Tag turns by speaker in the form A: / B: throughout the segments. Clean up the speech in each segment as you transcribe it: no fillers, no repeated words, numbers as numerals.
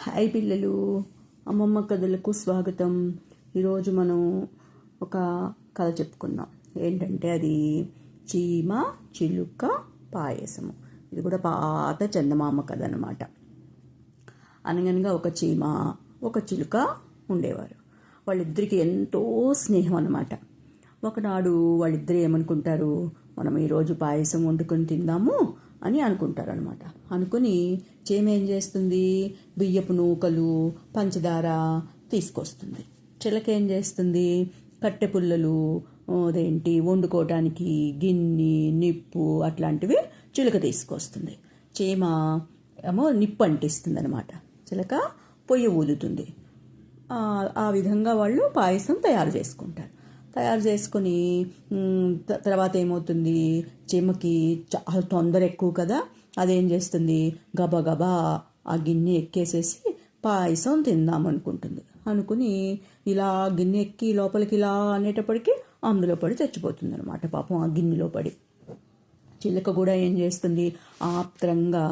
A: Hi పిల్లలు, అమ్మమ్మ కథలకు స్వాగతం. ఈరోజు మనం ఒక కథ చెప్పుకుందాం. ఏంటంటే అది చీమ చిలుక పాయసము. ఇది కూడా పాత చందమామ కథ అన్నమాట. అనగనగా ఒక చీమ ఒక చిలుక ఉండేవారు. వాళ్ళిద్దరికి ఎంతో స్నేహం అన్నమాట. ఒకనాడు వాళ్ళిద్దరు ఏమనుకుంటారు, మనం ఈరోజు పాయసం వండుకొని తిందాము అని అనుకుంటారు అనమాట. అనుకుని చీమ ఏం చేస్తుంది, బియ్యపు నూకలు పంచదార తీసుకొస్తుంది. చిలక ఏం చేస్తుంది, కట్టె పుల్లలు వండుకోవటానికి గిన్నె నిప్పు అట్లాంటివి చిలుక తీసుకొస్తుంది. చీమ ఏమో నిప్పు అంటిస్తుంది అనమాట, చిలక పొయ్యి ఊదుతుంది. ఆ విధంగా వాళ్ళు పాయసం తయారు చేసుకుంటారు. తయారు చేసుకుని తర్వాత ఏమవుతుంది, చీమకి చాలా తొందర ఎక్కువ కదా, అదేం చేస్తుంది, గబగబా ఆ గిన్నె ఎక్కేసేసి పాయసం తిందాం అనుకుని ఇలా గిన్నె ఎక్కి లోపలికి ఇలా అనేటప్పటికీ అందులో పడి చచ్చిపోతుంది అనమాట. పాపం ఆ గిన్నెలో పడి. చిలుక కూడా ఏం చేస్తుంది, ఆప్త్రంగా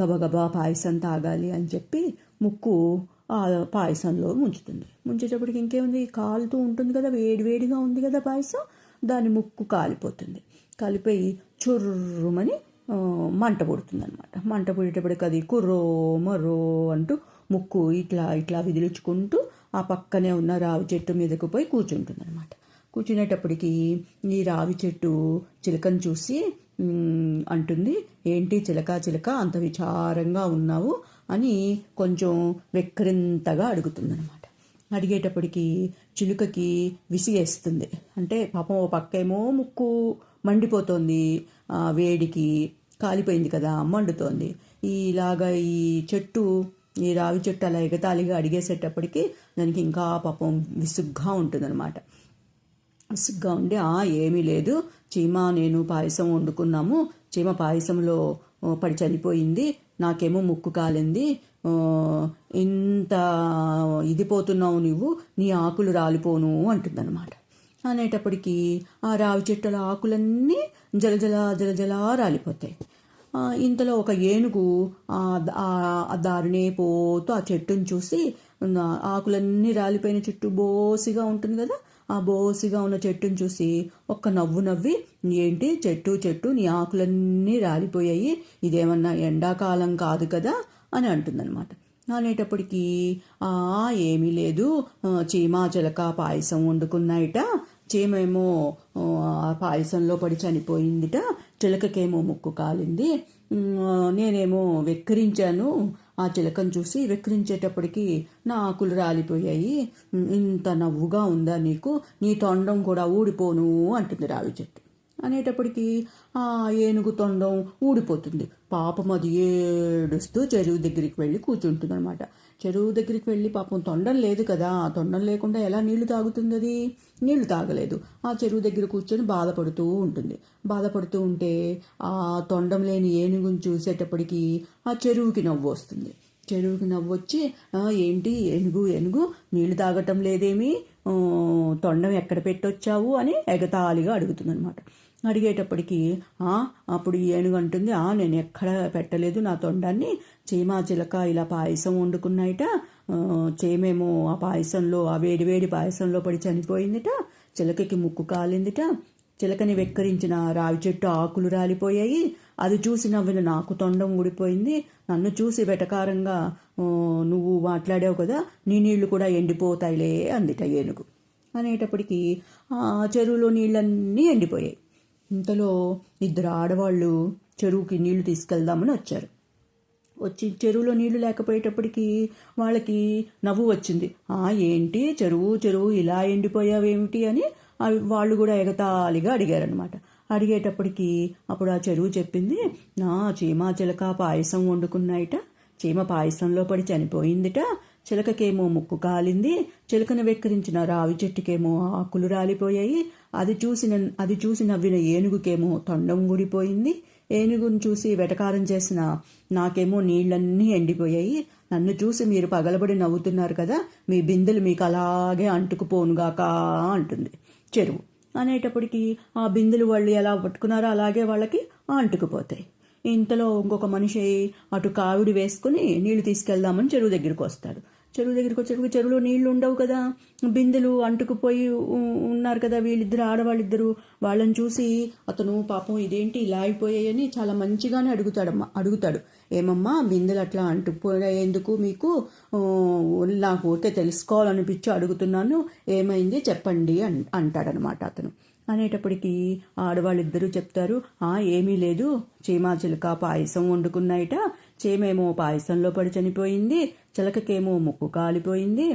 A: గబగబా పాయసం తాగాలి అని చెప్పి ముక్కు ఆ పాయసంలో ముంచేటప్పటికి ఇంకేముంది, కాలుతూ ఉంటుంది కదా, వేడివేడిగా ఉంది కదా పాయసం, దాని ముక్కు కాలిపోయి చుర్రుమని మంట పుడుతుంది అనమాట. మంట పుడేటప్పటికి అది కుర్రో మర్రో అంటూ ముక్కు ఇట్లా ఇట్లా విదిలించుకుంటూ ఆ పక్కనే ఉన్న రావి చెట్టు మీదకు పోయి కూర్చుంటుంది అనమాట. కూర్చునేటప్పటికి ఈ రావి చెట్టు చిలకను చూసి అంటుంది, ఏంటి చిలక చిలక అంత విచారంగా ఉన్నావు అని కొంచెం వెక్కిరింతగా అడుగుతుందనమాట. అడిగేటప్పటికి చిలుకకి విసిగేస్తుంది. అంటే పాపం ఓ పక్కేమో ముక్కు మండిపోతోంది, వేడికి కాలిపోయింది కదా, మండుతోంది. ఇలాగా ఈ రావి చెట్టు అలా ఎగతాళిగా అడిగేసేటప్పటికి దానికి ఇంకా పాపం విసుగ్గా ఉంటుందన్నమాట. విసుగ్గా ఉండి, ఏమీ లేదు చీమ, నేను పాయసం వండుకున్నాము, చీమ పాయసంలో పడి చనిపోయింది, నాకేమో ముక్కు కాలింది, ఇంత ఇది పోతున్నావు నువ్వు, నీ ఆకులు రాలిపోను అంటుందన్నమాట. అనేటప్పటికీ ఆ రావి చెట్టుల ఆకులన్నీ జలజలా రాలిపోతాయి. ఇంతలో ఒక ఏనుగు దారినే పోతూ ఆ చెట్టును చూసి, ఆకులన్నీ రాలిపోయిన చెట్టు బోసిగా ఉంటుంది కదా, ఆ బోసిగా ఉన్న చెట్టును చూసి ఒక్క నవ్వు నవ్వి, ఏంటి చెట్టు నీ ఆకులన్నీ రాలిపోయాయి, ఇదేమన్నా ఎండాకాలం కాదు కదా అని అంటుందన్నమాట. అనేటప్పటికీ ఏమీ లేదు, చీమ చిలక పాయసం వండుకున్నాయిట, చీమేమో పాయసంలో పడి చనిపోయిందిట, చిలకకేమో ముక్కు కాలింది, నేనేమో వెక్కిరించాను, ఆ చిలకను చూసి వెక్కిరించేటప్పటికి నా ఆకులు రాలిపోయాయి, ఇంత నవ్వుగా ఉందా నీకు, నీ తొండం కూడా ఊడిపోను అంటుంది రావి చెట్టు. అనేటప్పటికీ ఆ ఏనుగు తొండం ఊడిపోతుంది. పాపం అది ఏడుస్తూ చెరువు దగ్గరికి వెళ్ళి కూర్చుంటుంది అనమాట. చెరువు దగ్గరికి వెళ్ళి పాపం తొండం లేదు కదా, తొండం లేకుండా ఎలా నీళ్లు తాగుతుంది, అది నీళ్లు తాగలేదు. ఆ చెరువు దగ్గర కూర్చొని బాధపడుతూ ఉంటే ఆ తొండం లేని ఏనుగుని చూసేటప్పటికి ఆ చెరువుకి నవ్వు వస్తుంది. చెరువుకి నవ్వొచ్చి, ఏంటి ఏనుగు నీళ్లు తాగటం లేదేమి, తొండం ఎక్కడ పెట్టొచ్చావు అని ఎగతాళిగా అడుగుతుందనమాట. అడిగేటప్పటికి అప్పుడు ఏనుగు అంటుంది, నేను ఎక్కడ పెట్టలేదు నా తొండాన్ని, చీమ చిలక ఇలా పాయసం వండుకున్నాయిట, చీమేమో ఆ పాయసంలో, ఆ వేడివేడి పాయసంలో పడి చనిపోయిందిట, చిలకకి ముక్కు కాలిందిట, చిలకని వెక్కరించిన రావి చెట్టు ఆకులు రాలిపోయాయి, అది చూసి నవ్విన నాకు తొండం ఊడిపోయింది, నన్ను చూసి వెటకారంగా నువ్వు మాట్లాడావు కదా, నీ నీళ్లు కూడా ఎండిపోతాయిలే అందిట ఏనుగు. అనేటప్పటికీ ఆ చెరువులో నీళ్ళన్నీ ఎండిపోయాయి. ఇంతలో ఇద్దరు ఆడవాళ్ళు చెరువుకి నీళ్లు తీసుకెళ్దామని వచ్చి చెరువులో నీళ్లు లేకపోయేటప్పటికి వాళ్ళకి నవ్వు వచ్చింది. ఏంటి చెరువు ఇలా ఎండిపోయావేమిటి అని వాళ్ళు కూడా ఎగతాళిగా అడిగారనమాట. అడిగేటప్పటికి అప్పుడు ఆ చెరువు చెప్పింది, చీమ చిలక పాయసం వండుకున్నాయిట, చీమ పాయసంలో పడి చనిపోయిందిట, చిలకకేమో ముక్కు కాలింది, చిలకను వెక్కిరించిన రావి చెట్టుకేమో ఆకులు రాలిపోయాయి, అది చూసి నవ్విన ఏనుగుకేమో తొండం ఊడిపోయింది, ఏనుగును చూసి వెటకారం చేసిన నాకేమో నీళ్ళన్నీ ఎండిపోయాయి, నన్ను చూసి మీరు పగలబడి నవ్వుతున్నారు కదా, మీ బిందెలు మీకు అలాగే అంటుకుపోనుగాక అంటుంది చెరువు. అనేటప్పటికీ ఆ బిందెలు వాళ్ళు ఎలా పట్టుకున్నారో అలాగే వాళ్ళకి అంటుకుపోతాయి. ఇంతలో ఇంకొక మనిషి అటు కావిడి వేసుకుని నీళ్లు తీసుకెళ్దామని చెరువు దగ్గరికి వస్తాడు. చెరువు దగ్గరికి వచ్చేటప్పుడు చెరువులో నీళ్లు ఉండవు కదా, బిందెలు అంటుకుపోయి ఉన్నారు కదా వీళ్ళిద్దరు, ఆడవాళ్ళిద్దరు. వాళ్ళని చూసి అతను పాపం ఇదేంటి ఇలా అయిపోయాయని చాలా మంచిగానే అడుగుతాడు. ఏమమ్మా బిందెలు అట్లా అంటుకుపోయాయి ఎందుకు మీకు, నాకు ఊరికే తెలుసుకోవాలనిపించి అడుగుతున్నాను, ఏమైంది చెప్పండి అంటాడనమాట అతను. అనేటప్పటికీ ఆడవాళ్ళిద్దరూ చెప్తారు, ఏమీ లేదు, చీమాచిలుక పాయసం వండుకున్నాయిట, చీమేమో పాయసంలో పడి చనిపోయింది, చిలకకేమో ముక్కు కాలిపోయింది,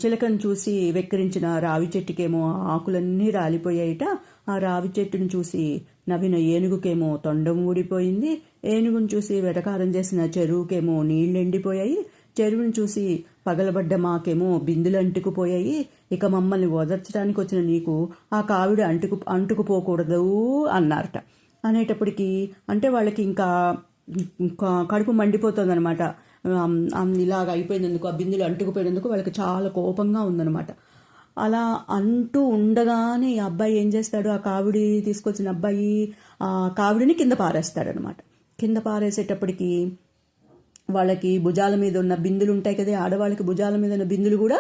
A: చిలకను చూసి వెక్కిరించిన రావి చెట్టుకేమో ఆకులన్నీ రాలిపోయాయిట, ఆ రావి చెట్టును చూసి నవ్విన ఏనుగుకేమో తొండం ఊడిపోయింది, ఏనుగును చూసి వెటకారం చేసిన చెరువుకేమో నీళ్ళెండిపోయాయి, చెరువును చూసి పగలబడ్డ మాకేమో బిందులు అంటుకుపోయాయి, ఇక మమ్మల్ని ఓదార్చడానికి వచ్చిన నీకు ఆ కావిడ అంటుకుపోకూడదు అన్నారట. అనేటప్పటికీ అంటే వాళ్ళకి ఇంకా కడుపు మండిపోతుంది అనమాట. ఇలాగ అయిపోయినందుకు, ఆ బిందులు అంటుకుపోయినందుకు వాళ్ళకి చాలా కోపంగా ఉందన్నమాట. అలా అంటూ ఉండగానే ఈ అబ్బాయి ఏం చేస్తాడు, ఆ కావిడి తీసుకొచ్చిన అబ్బాయి ఆ కావిడిని కింద పారేస్తాడనమాట. కింద పారేసేటప్పటికి వాళ్ళకి భుజాల మీద ఉన్న బిందులు ఉంటాయి కదా, ఆడవాళ్ళకి భుజాల మీద ఉన్న బిందులు కూడా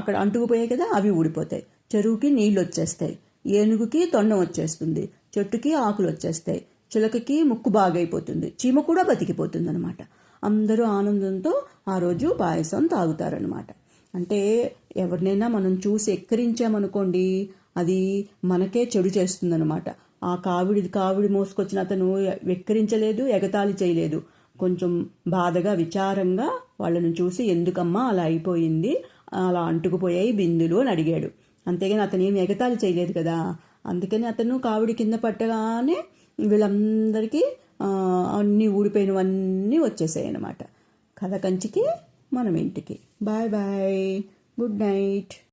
A: అక్కడ అంటుకుపోయాయి కదా, అవి ఊడిపోతాయి. చెరువుకి నీళ్లు వచ్చేస్తాయి, ఏనుగుకి తొండం వచ్చేస్తుంది, చెట్టుకి ఆకులు వచ్చేస్తాయి, చిలకకి ముక్కు బాగైపోతుంది, చీమ కూడా బతికిపోతుంది అనమాట. అందరూ ఆనందంతో ఆ రోజు పాయసం తాగుతారనమాట. అంటే ఎవరినైనా మనం చూసి ఎక్కిరించామనుకోండి, అది మనకే చెడు చేస్తుందనమాట. ఆ కావిడి మోసుకొచ్చిన అతను వెక్కిరించలేదు, ఎగతాళి చేయలేదు, కొంచెం బాధగా విచారంగా వాళ్ళను చూసి ఎందుకమ్మా అలా అయిపోయింది, అలా అంటుకుపోయాయి బిందులు అని అడిగాడు. అంతేగాని అతను ఏమి ఎగతాళి చేయలేదు కదా. అందుకని అతను కావిడి కింద పట్టగానే వీళ్ళందరికీ అన్నీ ఊడిపోయినవన్నీ వచ్చేసాయి అన్నమాట. కథ కంచికి మనం ఇంటికి. Bye bye, good night.